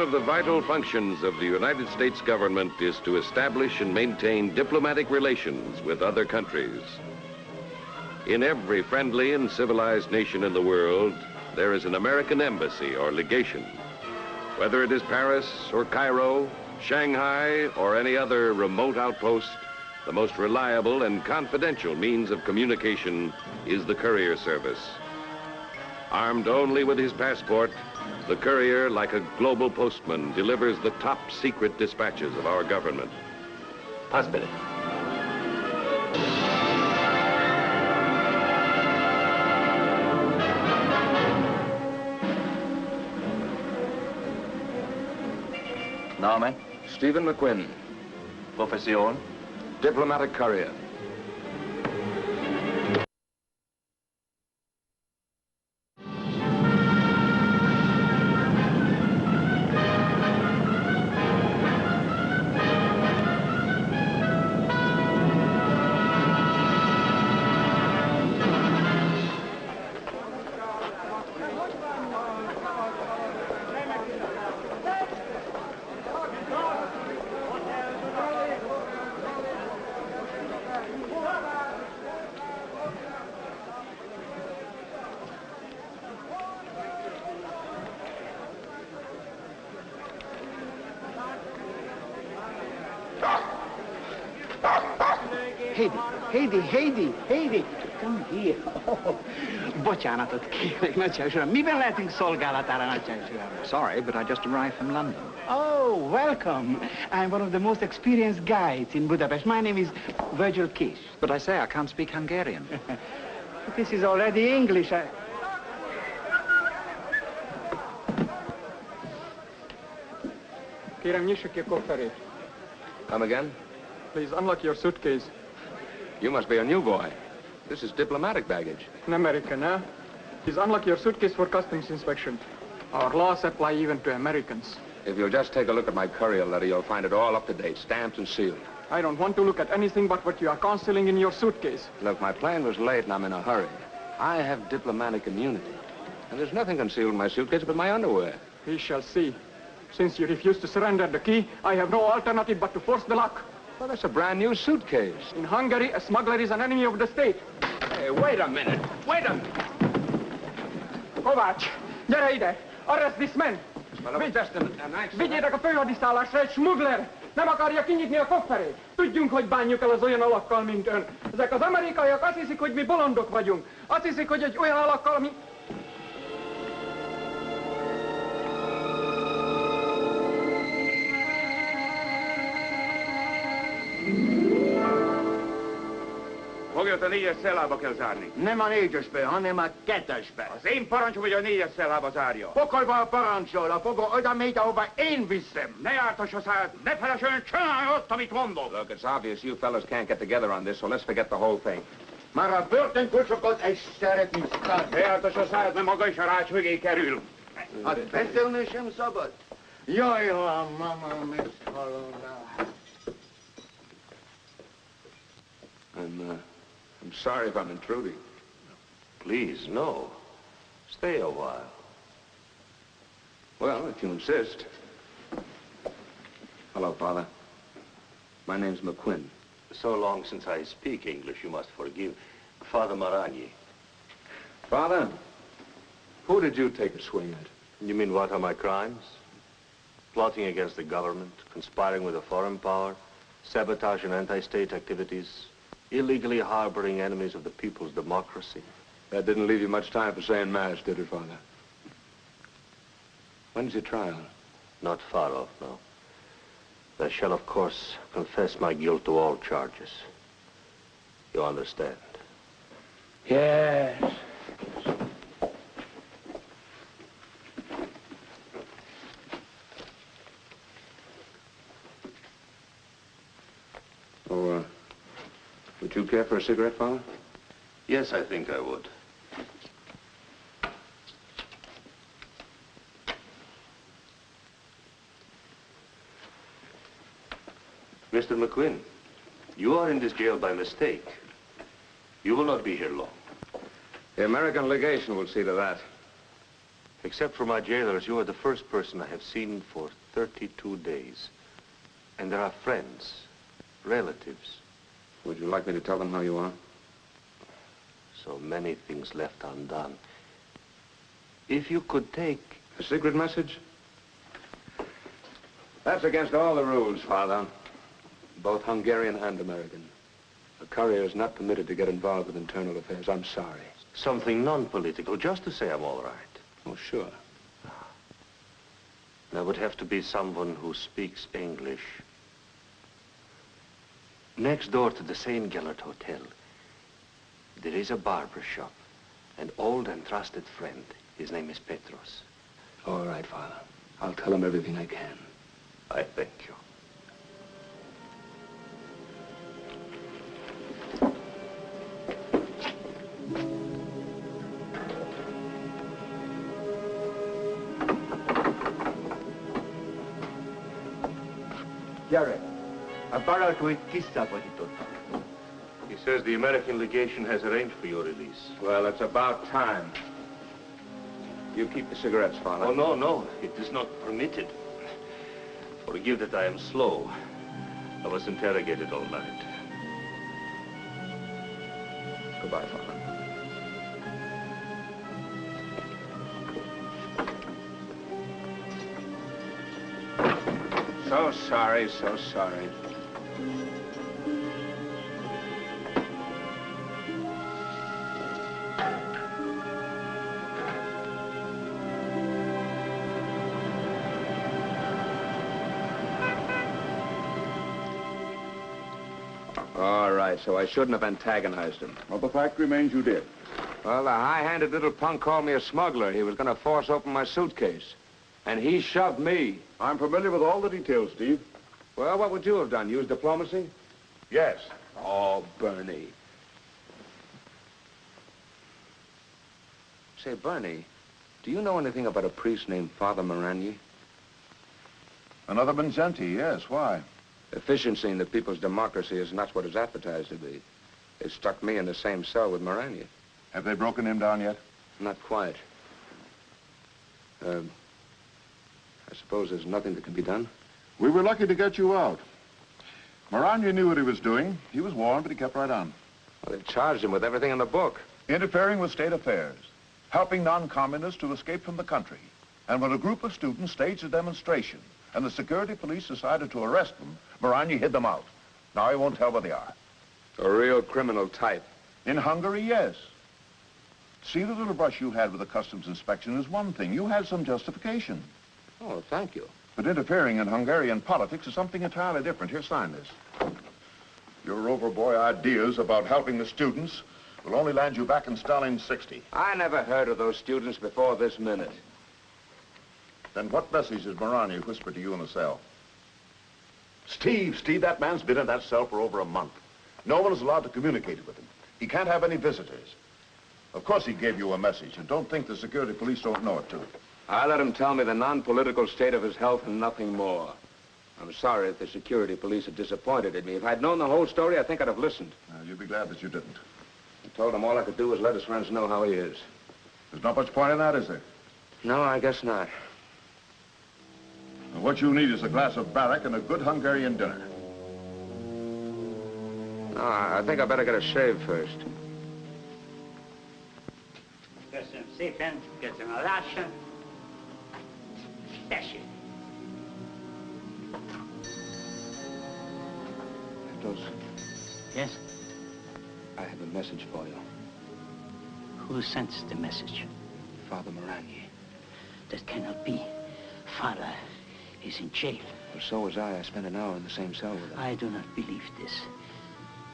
of the vital functions of the United States government is to establish and maintain diplomatic relations with other countries. In every friendly and civilized nation in the world, there is an American embassy or legation. Whether it is Paris or Cairo, Shanghai, or any other remote outpost, the most reliable and confidential means of communication is the courier service. Armed only with his passport, the courier, like a global postman, delivers the top secret dispatches of our government. Passport. Name? Stephen McQuinn. Profession? Diplomatic courier. Heidi, come here. Oh, bocsánatot kérek, nagyságos uram. Miben lehetünk szolgálatára, nagyságos uram? Sorry, but I just arrived from London. Oh, welcome. I'm one of the most experienced guides in Budapest. My name is Virgil Kish. But I say I can't speak Hungarian. This is already English. Kérem, nyissa ki a kofferét. Come again? Please unlock your suitcase. You must be a new boy. This is diplomatic baggage. An American, huh? Please unlock your suitcase for customs inspection. Our laws apply even to Americans. If you'll just take a look at my courier letter, you'll find it all up to date, stamped and sealed. I don't want to look at anything but what you are concealing in your suitcase. Look, my plane was late and I'm in a hurry. I have diplomatic immunity. And there's nothing concealed in my suitcase but my underwear. We shall see. Since you refuse to surrender the key, I have no alternative but to force the lock. Well, that's a brand new suitcase. In Hungary, a smuggler is an enemy of the state. Hey, wait a minute. Wait a minute. Kovács, gyere ide! Arrest this man! Vigyétek a főhadiszállásra, egy smuggler! Nem akarja kinyitni a kofferét! Tudjunk, hogy bánjuk el az olyan alakkal, mint ön. Ezek az amerikaiak azt hiszik, hogy mi bolondok vagyunk. Azt hiszik, hogy egy olyan alakkal, mi... Foglyot a 4-es cellába kell zárni. Nem a 4-esbe, hanem a 2-esbe. Az én parancsom, hogy a 4-es cellába zárja. Pokolba a parancsol, a fogó oda megy, ahova én viszem. Ne jártas a szád, ne felesüljön, csinálj ott, amit mondok. Look, it's obvious you fellas can't get together on this, so let's forget the whole thing. Már a börtönkulcsokat egy szeretni szállt. Ne jártas a szád, mert maga is a rács mögé kerül. Hát beszélni sem szabad. Jaj, a mama ezt hallom. I'm sorry if I'm intruding. Please, no. Stay a while. Well, if you insist. Hello, Father. My name's McQuinn. So long since I speak English, you must forgive. Father Maragni. Father, who did you take a swing at? You mean what are my crimes? Plotting against the government, conspiring with a foreign power, sabotage and anti-state activities, illegally harboring enemies of the people's democracy. That didn't leave you much time for saying mass, did it, Father? When's your trial? Not far off, no. I shall, of course, confess my guilt to all charges. You understand? Yes. Oh, would you care for a cigarette, Father? Yes, I think I would. Mr. McQuinn, you are in this jail by mistake. You will not be here long. The American legation will see to that. Except for my jailers, you are the first person I have seen for 32 days. And there are friends, relatives. Would you like me to tell them how you are? So many things left undone. If you could take... A secret message? That's against all the rules, Father. Both Hungarian and American. A courier is not permitted to get involved with internal affairs. I'm sorry. Something non-political, just to say I'm all right. Oh, sure. There would have to be someone who speaks English. Next door to the St. Gellert Hotel, there is a barber shop. An old and trusted friend. His name is Petros. All right, Father. I'll tell him everything I can. I thank you. Gyere, a barátóit kiszabadítottak. He says the American legation has arranged for your release. Well, it's about time. You keep the cigarettes, Father. Oh, no, no. It is not permitted. Forgive that I am slow. I was interrogated all night. Goodbye, Father. So sorry, so sorry. All right, so I shouldn't have antagonized him. Well, the fact remains you did. Well, the high-handed little punk called me a smuggler. He was going to force open my suitcase. And he shoved me. I'm familiar with all the details, Steve. Well, what would you have done? Use diplomacy? Yes. Oh, Bernie. Say, Bernie, do you know anything about a priest named Father Maragni? Another Vincenti, yes. Why? Efficiency in the people's democracy is not what it's advertised to be. They stuck me in the same cell with Maragni. Have they broken him down yet? Not quite. I suppose there's nothing that can be done? We were lucky to get you out. Maragni knew what he was doing. He was warned, but he kept right on. Well, they've charged him with everything in the book. Interfering with state affairs, helping non-communists to escape from the country. And when a group of students staged a demonstration and the security police decided to arrest them, Maragni hid them out. Now he won't tell where they are. A real criminal type. In Hungary, yes. See, the little brush you had with the customs inspection is one thing. You had some justification. Oh, thank you. But interfering in Hungarian politics is something entirely different. Here, sign this. Your overboy ideas about helping the students will only land you back in Stalin's 60. I never heard of those students before this minute. Then what message has Maragni whispered to you in the cell? Steve, that man's been in that cell for over a month. No one is allowed to communicate with him. He can't have any visitors. Of course he gave you a message, and don't think the security police don't know it, too. I let him tell me the non-political state of his health and nothing more. I'm sorry if the security police are disappointed in me. If I'd known the whole story, I think I'd have listened. You'll be glad that you didn't. I told him all I could do was let his friends know how he is. There's not much point in that, is there? No, I guess not. And what you need is a glass of Barak and a good Hungarian dinner. No, I think I better get a shave first. Köszönöm szépen, köszönöm a lássa. Tessék. Petros. Yes? I have a message for you. Who sends the message? Father Maragni. That cannot be. Father is in jail. Well, so was I. I spent an hour in the same cell with him. I do not believe this.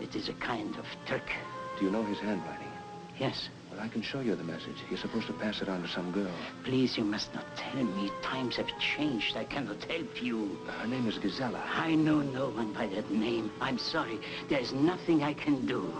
It is a kind of trick. Do you know his handwriting? Yes. Well, I can show you the message. You're supposed to pass it on to some girl. Please, you must not tell me. Times have changed. I cannot help you. Her name is Gisela. I know no one by that name. I'm sorry. There's nothing I can do.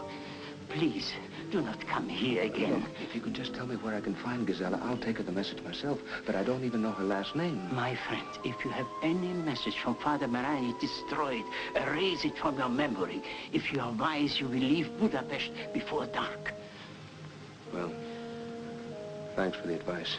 Please, do not come here again. Look, if you could just tell me where I can find Gisela, I'll take her the message myself. But I don't even know her last name. My friend, if you have any message from Father Maragni, destroy it. Erase it from your memory. If you are wise, you will leave Budapest before dark. Well, thanks for the advice.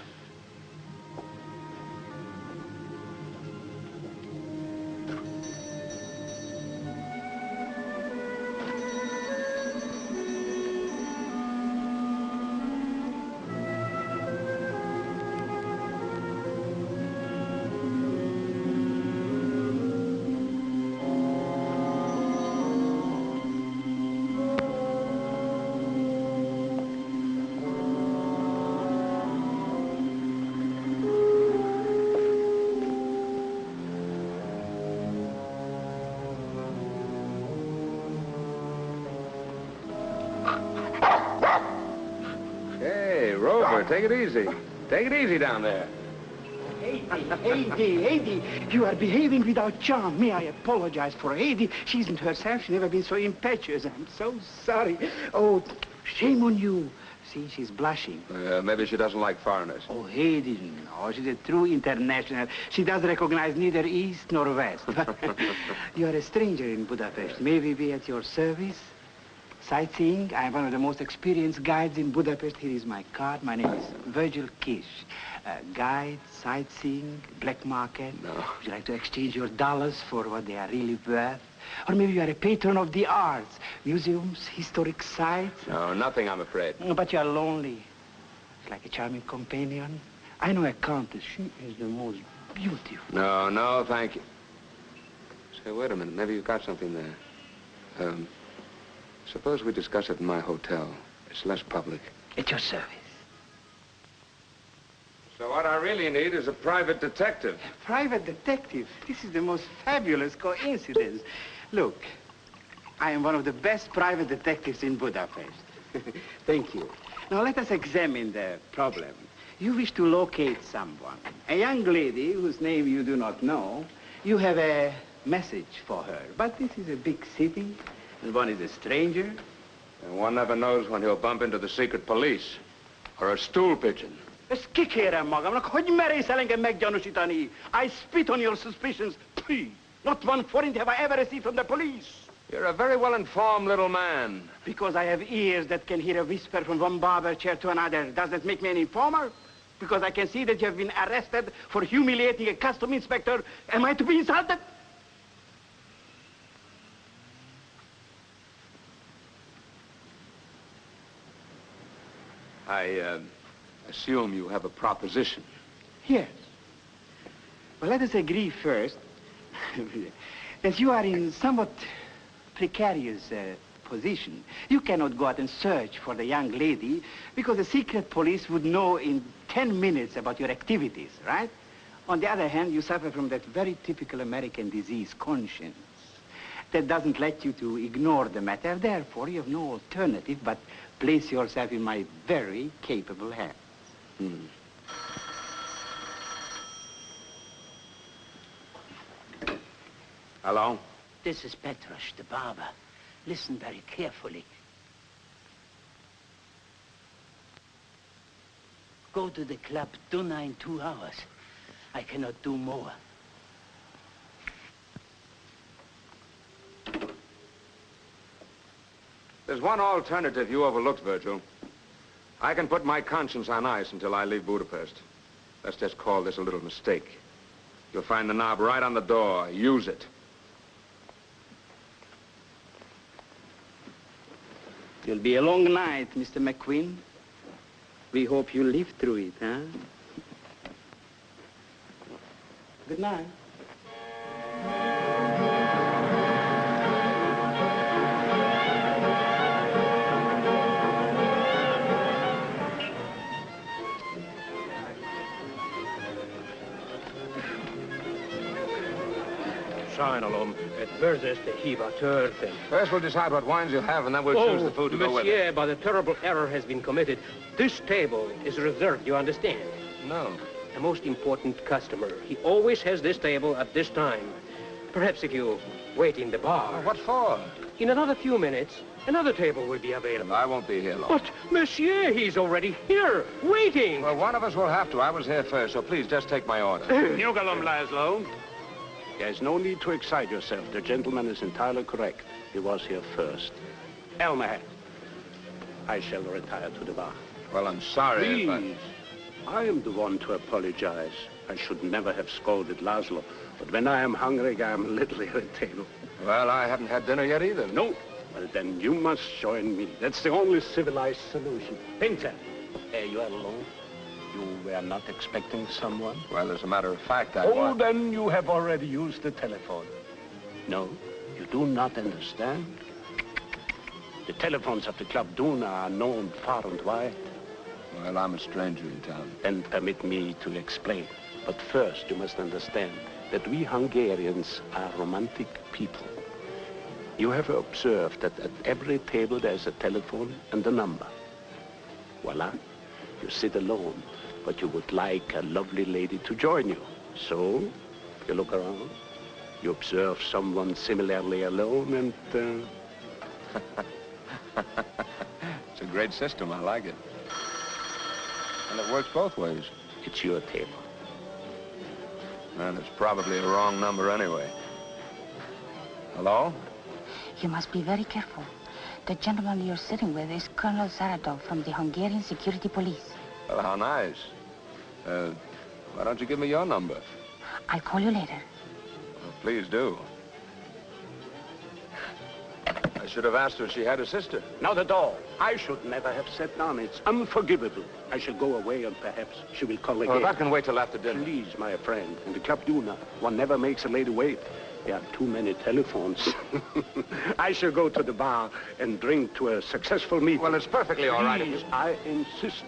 take it easy. Take it easy down there. Heidi, you are behaving without charm. May I apologize for Heidi? She isn't herself. She's never been so impetuous. I'm so sorry. Oh, shame on you. See, she's blushing. Maybe she doesn't like foreigners. Oh, Heidi, no, she's a true international. She does recognize neither East nor West. You are a stranger in Budapest. May we be at your service? Sightseeing? I am one of the most experienced guides in Budapest. Here is my card. My name is Virgil Kish. Guide, sightseeing, black market. No. Would you like to exchange your dollars for what they are really worth? Or maybe you are a patron of the arts, museums, historic sites. No, nothing, I'm afraid. Oh, but you are lonely. It's like a charming companion. I know a countess. She is the most beautiful. No, thank you. Say, wait a minute. Maybe you've got something there. Suppose we discuss it in my hotel. It's less public. At your service. So what I really need is a private detective. A private detective? This is the most fabulous coincidence. Look, I am one of the best private detectives in Budapest. Thank you. Now let us examine the problem. You wish to locate someone, a young lady whose name you do not know. You have a message for her, but this is a big city, and one is a stranger. And one never knows when he'll bump into the secret police or a stool pigeon. Ezt kikérem magamnak, hogy merész el engem meggyanúsítani? I spit on your suspicions. Pfft. Not one forint have I ever received from the police. You're a very well-informed little man. Because I have ears that can hear a whisper from one barber chair to another. Does that make me an informer? Because I can see that you have been arrested for humiliating a custom inspector. Am I to be insulted? I assume you have a proposition. Yes. Well, let us agree first that you are in somewhat precarious position. You cannot go out and search for the young lady because the secret police would know in 10 minutes about your activities, right? On the other hand, you suffer from that very typical American disease, conscience, that doesn't let you to ignore the matter. Therefore, you have no alternative but place yourself in my very capable hands. Hello? This is Petrush, the barber. Listen very carefully. Go to the club Duna in 2 hours. I cannot do more. There's one alternative you overlooked, Virgil. I can put my conscience on ice until I leave Budapest. Let's just call this a little mistake. You'll find the knob right on the door. Use it. It'll be a long night, Mr. McQuinn. We hope you live through it, huh? Good night. Sajnálom, borzasztó hiba történt. First, we'll decide what wines you have, and then we'll choose the food to go with it. Monsieur, but a terrible error has been committed. This table is reserved, you understand? No. The most important customer. He always has this table at this time. Perhaps if you wait in the bar. What for? In another few minutes, another table will be available. I won't be here long. But, monsieur, he's already here, waiting. Well, one of us will have to. I was here first, so please just take my order. Nugalum, Laszlo. There's no need to excite yourself. The gentleman is entirely correct. He was here first. Elmer, I shall retire to the bar. Well, I'm sorry, Please. I am the one to apologize. I should never have scolded Laszlo. But when I am hungry, I am a little irritable. Well, I haven't had dinner yet either. No? Well, then you must join me. That's the only civilized solution. Vincent, you are alone? You were not expecting someone? Well, as a matter of fact, I Oh, was. then you have already used the telephone. No, you do not understand. The telephones of the Club Duna are known far and wide. Well, I'm a stranger in town. Then permit me to explain. But first, you must understand that we Hungarians are romantic people. You have observed that at every table there's a telephone and a number. Voila. You sit alone, but you would like a lovely lady to join you. So, you look around, you observe someone similarly alone, and... It's a great system. I like it. And it works both ways. It's your table. And it's probably a wrong number anyway. Hello? You must be very careful. The gentleman you're sitting with is Colonel Saratov from the Hungarian Security Police. Well, how nice. Why don't you give me your number? I'll call you later. Well, please do. I should have asked her if she had a sister. Not at all. I should never have sat down. It's unforgivable. I shall go away and perhaps she will call again. Well, if I can wait till after dinner. Please, my friend. In the Club Duna, one never makes a lady wait. There are too many telephones. I shall go to the bar and drink to a successful meeting. Well, it's perfectly all right. Please, I insist.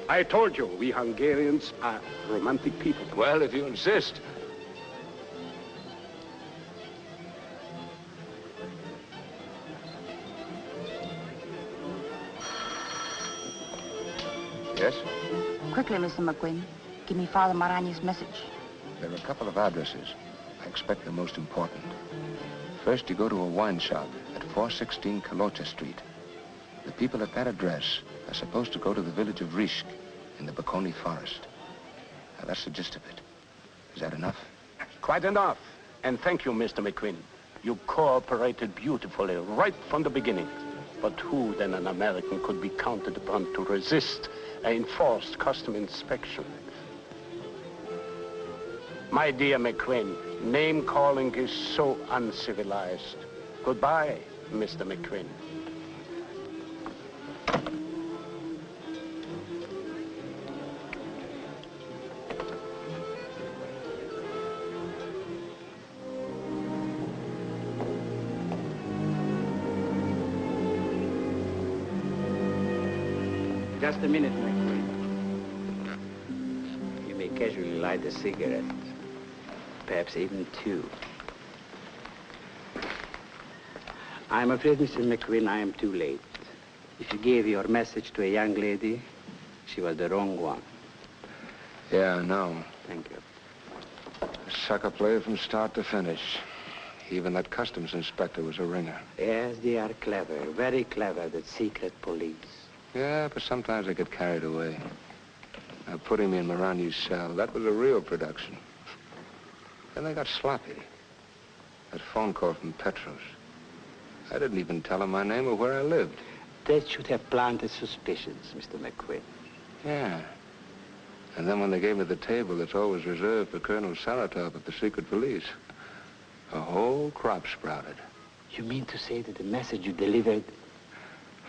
I told you, we Hungarians are romantic people. Well, if you insist. Yes? Quickly, Mr. McQuinn. Give me Father Marani's message. There are a couple of addresses. I expect the most important. First, you go to a wine shop at 416 Kolocha Street. The people at that address are supposed to go to the village of Rishk in the Bakoni forest. Now, that's the gist of it. Is that enough? Quite enough. And thank you, Mr. McQuinn. You cooperated beautifully right from the beginning. But who then an American could be counted upon to resist an enforced custom inspection? My dear McQuinn, name-calling is so uncivilized. Goodbye, Mr. McQuinn. Just a minute, McQuinn. You may casually light a cigarette. Perhaps even two. I'm afraid, Mr. McQuinn, I am too late. If you gave your message to a young lady, she was the wrong one. Yeah, I know. Thank you. Sucker play from start to finish. Even that customs inspector was a ringer. Yes, they are clever, very clever, that secret police. Yeah, but sometimes they get carried away. Now, putting me in Marani's cell, that was a real production. Then they got sloppy. That phone call from Petros. I didn't even tell him my name or where I lived. That should have planted suspicions, Mr. McQuinn. Yeah. And then when they gave me the table that's always reserved for Colonel Saratov of the secret police, a whole crop sprouted. You mean to say that the message you delivered...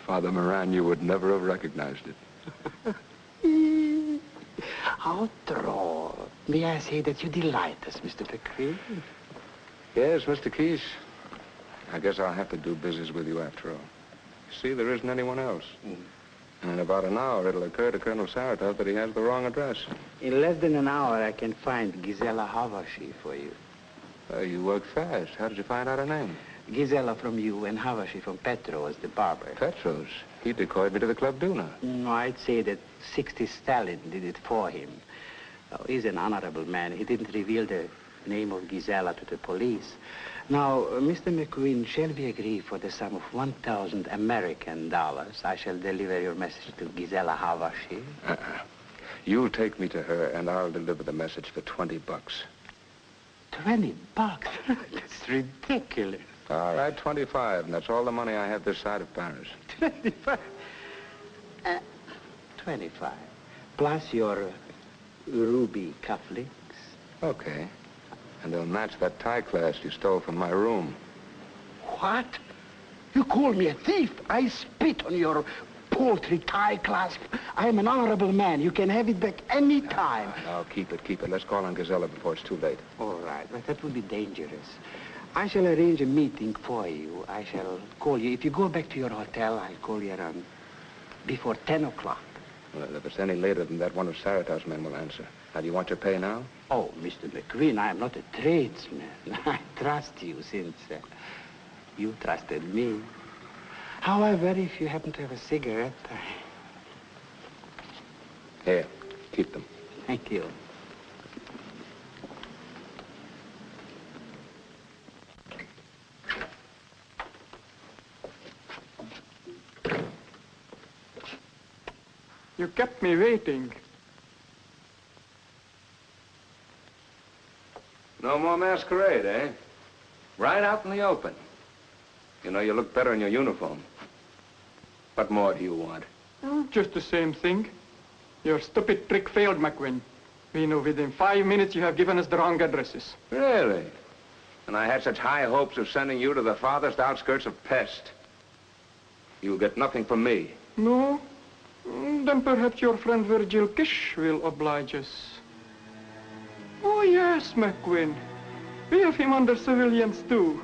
Father Moran, you would never have recognized it. How droll. May I say that you delight us, Mr. McQuinn? Yes, Mr. Keyes. I guess I'll have to do business with you after all. You see, there isn't anyone else. And in about an hour, it'll occur to Colonel Saratov that he has the wrong address. In less than an hour, I can find Gisela Havashi for you. You work fast. How did you find out her name? Gisela from you and Havashi from Petros, the barber. Petros? He decoyed me to the Club Duna. No, I'd say that 60 Stalin did it for him. Oh, he's an honorable man. He didn't reveal the name of Gisela to the police. Now, Mr. McQuinn, shall we agree for the sum of 1,000 American dollars? I shall deliver your message to Gisela Havashi. You'll take me to her, and I'll deliver the message for $20. $20? That's ridiculous. All right, 25, and that's all the money I have this side of Paris. 25? 25. Plus your ruby cufflinks. Okay. And they'll match that tie clasp you stole from my room. What? You call me a thief? I spit on your paltry tie clasp. I am an honorable man. You can have it back any time. No, keep it, keep it. Let's call on Gisela before it's too late. All right, but that would be dangerous. I shall arrange a meeting for you. I shall call you. If you go back to your hotel, I'll call you around before 10 o'clock. Well, if it's any later than that, one of Saratov's men will answer. Now, do you want your pay now? Oh, Mr. McQuinn, I am not a tradesman. I trust you since you trusted me. However, if you happen to have a cigarette, Here, keep them. Thank you. You kept me waiting. No more masquerade, eh? Right out in the open. You know, you look better in your uniform. What more do you want? Just the same thing. Your stupid trick failed, McQuinn. We know within 5 minutes you have given us the wrong addresses. Really? And I had such high hopes of sending you to the farthest outskirts of Pest. You'll get nothing from me. No? Then perhaps your friend Virgil Kish will oblige us. Oh, yes, McQuinn. We have him under surveillance, too.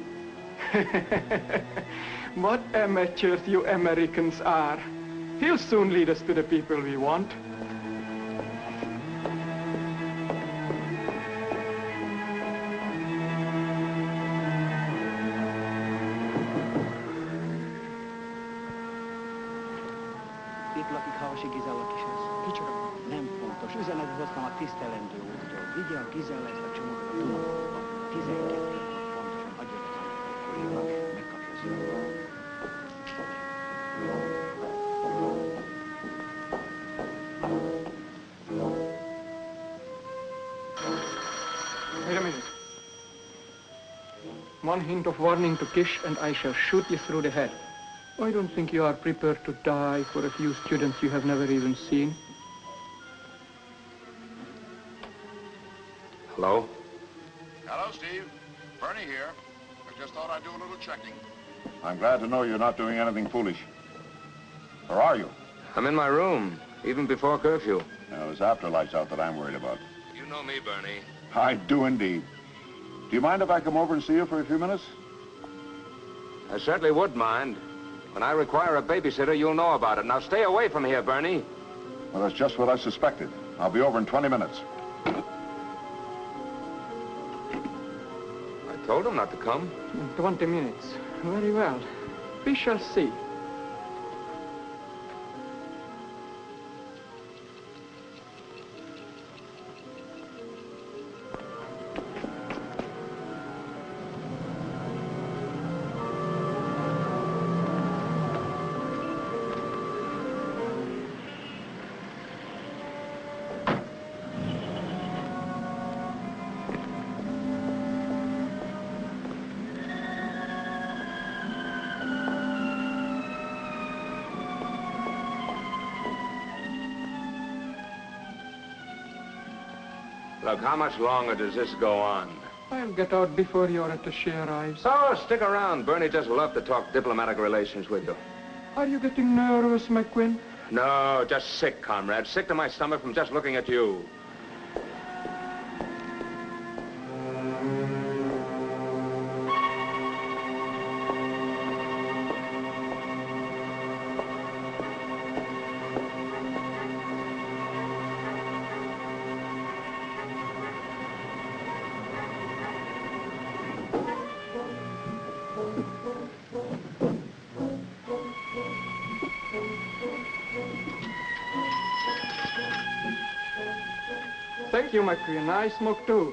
What amateurs you Americans are. He'll soon lead us to the people we want. Itt lakik Havasi Gizella Kishez. Kicsoda? Nem fontos. Üzenetet hoztam a tisztelendő úrtól. Vigye a Gizella ezt a csomagot a Dunakóba. 12-kor pontosan adja az couriernak, megkapja a zöldről. Wait a minute. One hint of warning to Kish and I shall shoot you through the head. I don't think you are prepared to die for a few students you have never even seen. Hello? Hello, Steve. Bernie here. I just thought I'd do a little checking. I'm glad to know you're not doing anything foolish. Or are you? I'm in my room, even before curfew. No, it's after lights out that I'm worried about. You know me, Bernie. I do indeed. Do you mind if I come over and see you for a few minutes? I certainly would mind. When I require a babysitter, you'll know about it. Now stay away from here, Bernie. Well, that's just what I suspected. I'll be over in 20 minutes. I told him not to come. 20 minutes. Very well. We shall see. Look, how much longer does this go on? I'll get out before your attaché arrives. Oh, stick around. Bernie just loved to talk diplomatic relations with you. Are you getting nervous, McQuinn? No, just sick, comrade. Sick to my stomach from just looking at you. Thank you, McQuinn. I smoke too.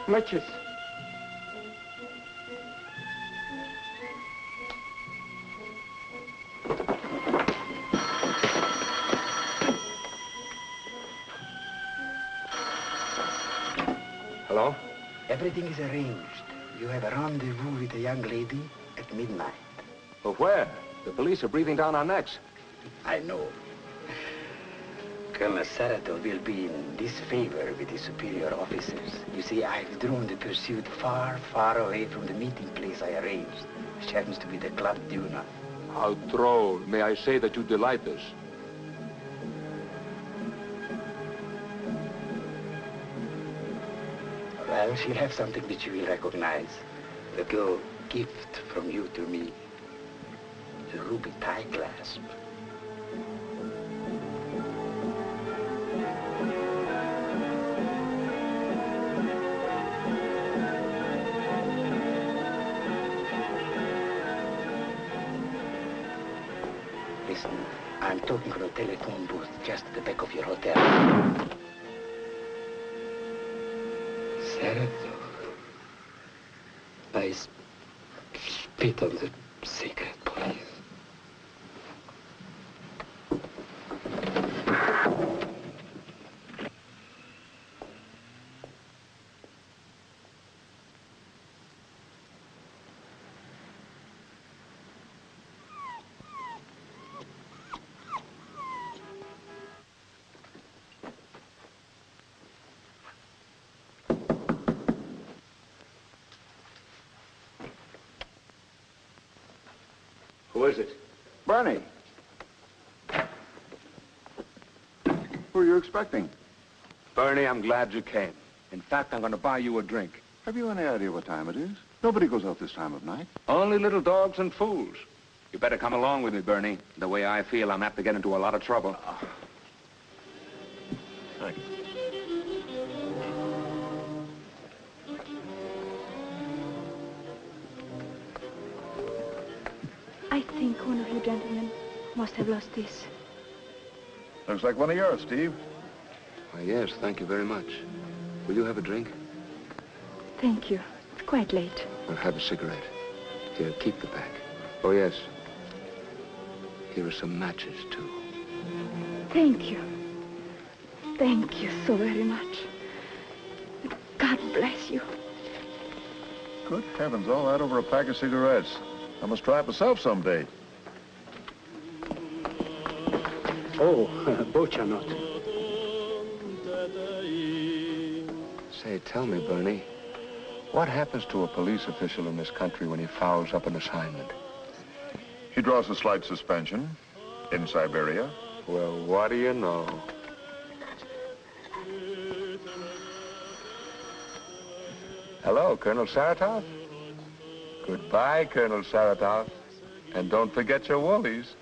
Matches. Hello? Everything is arranged. You have a rendezvous with a young lady at midnight. Well, where? The police are breathing down our necks. I know. Colonel Saratov will be in disfavor with his superior officers. You see, I've drawn the pursuit far, far away from the meeting place I arranged, which happens to be the Club Duna. How droll. May I say that you delight us? Well, she'll have something that you will recognize. A little gift from you to me. The ruby tie clasp. Listen, I'm talking from a telephone booth just at the back of your hotel. Saratov. I spit on the secret police. Who is it? Bernie. Who are you expecting? Bernie, I'm glad you came. In fact, I'm going to buy you a drink. Have you any idea what time it is? Nobody goes out this time of night. Only little dogs and fools. You better come along with me, Bernie. The way I feel, I'm apt to get into a lot of trouble. Thank you. I think one of you gentlemen must have lost this. Looks like one of yours, Steve. Why, yes, thank you very much. Will you have a drink? Thank you. It's quite late. Well, have a cigarette. Here, keep the pack. Oh, yes. Here are some matches, too. Thank you. Thank you so very much. God bless you. Good heavens, all that over a pack of cigarettes. I must try it myself someday. Oh, Boccianot. Say, tell me, Bernie, what happens to a police official in this country when he fouls up an assignment? He draws a slight suspension in Siberia. Well, what do you know? Hello, Colonel Saratov? Goodbye, Colonel Saratov. And don't forget your woolies.